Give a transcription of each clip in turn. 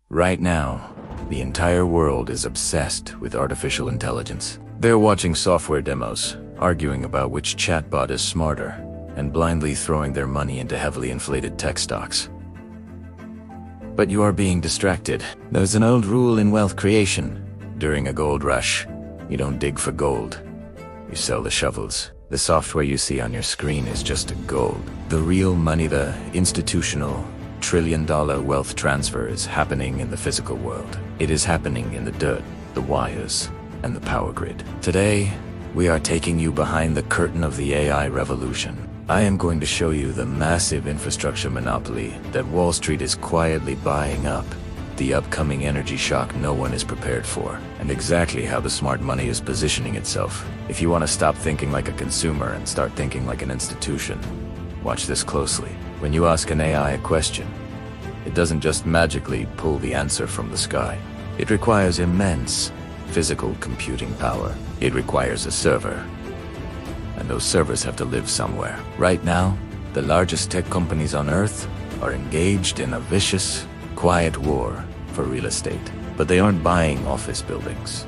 Right now, the entire world is obsessed with artificial intelligence. They're watching software demos, arguing about which chatbot is smarter, and blindly throwing their money into heavily inflated tech stocks. But you are being distracted. There's an old rule in wealth creation. During a gold rush, you don't dig for gold. You sell the shovels. The software you see on your screen is just gold. The real money, the institutional, trillion-dollar wealth transfer is happening in the physical world. It is happening in the dirt, the wires, and the power grid. Today, we are taking you behind the curtain of the AI revolution. I am going to show you the massive infrastructure monopoly that Wall Street is quietly buying up, the upcoming energy shock no one is prepared for, and exactly how the smart money is positioning itself. If you want to stop thinking like a consumer and start thinking like an institution, watch this closely. When you ask an AI a question, it doesn't just magically pull the answer from the sky. It requires immense physical computing power. It requires a server, and those servers have to live somewhere. Right now, the largest tech companies on Earth are engaged in a vicious, quiet war for real estate. But they aren't buying office buildings.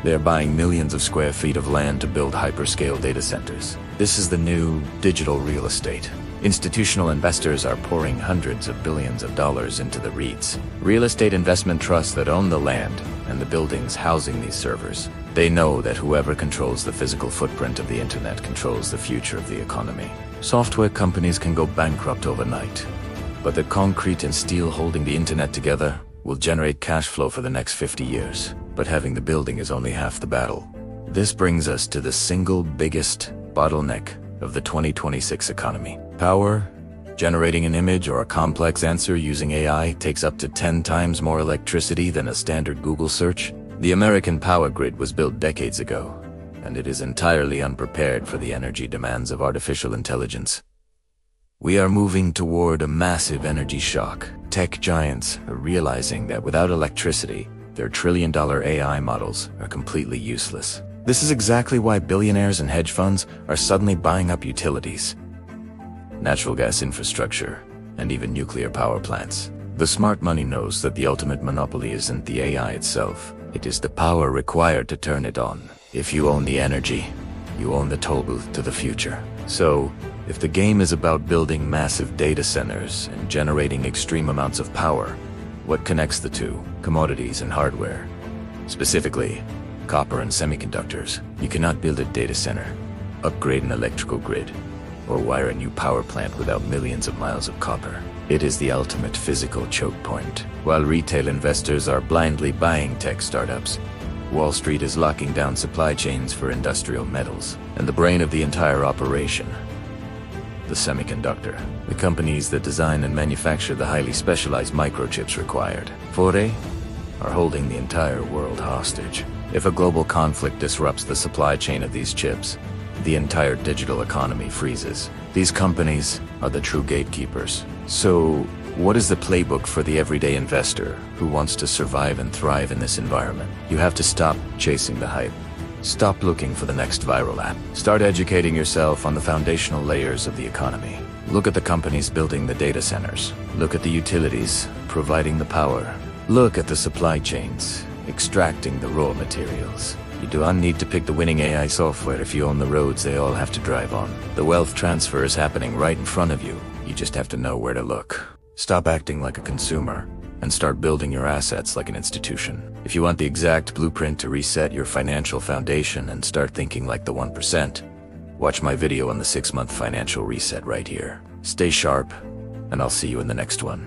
They're buying millions of square feet of land to build hyperscale data centers. This is the new digital real estate. Institutional investors are pouring hundreds of billions of dollars into the REITs, real estate investment trusts that own the land and the buildings housing these servers. They know that whoever controls the physical footprint of the internet controls the future of the economy. Software companies can go bankrupt overnight, but the concrete and steel holding the internet together will generate cash flow for the next 50 years. But having the building is only half the battle. This brings us to the single biggest bottleneck of the 2026 economy. Power. Generating an image or a complex answer using AI takes up to 10 times more electricity than a standard Google search. The American power grid was built decades ago, and it is entirely unprepared for the energy demands of artificial intelligence. We are moving toward a massive energy shock. Tech giants are realizing that without electricity, their trillion-dollar AI models are completely useless. This is exactly why billionaires and hedge funds are suddenly buying up utilities, natural gas infrastructure, and even nuclear power plants. The smart money knows that the ultimate monopoly isn't the AI itself. It is the power required to turn it on. If you own the energy, you own the toll booth to the future. So, if the game is about building massive data centers and generating extreme amounts of power, what connects the two? Commodities and hardware. Specifically, copper and semiconductors. You cannot build a data center, upgrade an electrical grid, or wire a new power plant without millions of miles of copper. It is the ultimate physical choke point. While retail investors are blindly buying tech startups, Wall Street is locking down supply chains for industrial metals. And the brain of the entire operation, the semiconductor. The companies that design and manufacture the highly specialized microchips required. They are holding the entire world hostage. If a global conflict disrupts the supply chain of these chips, the entire digital economy freezes. These companies are the true gatekeepers. So, what is the playbook for the everyday investor who wants to survive and thrive in this environment? You have to stop chasing the hype. Stop looking for the next viral app. Start educating yourself on the foundational layers of the economy. Look at the companies building the data centers. Look at the utilities providing the power. Look at the supply chains extracting the raw materials. You do not need to pick the winning AI software if you own the roads they all have to drive on. The wealth transfer is happening right in front of you. You just have to know where to look. Stop acting like a consumer and start building your assets like an institution. If you want the exact blueprint to reset your financial foundation and start thinking like the 1%, watch my video on the 6-month financial reset right here. Stay sharp, and I'll see you in the next one.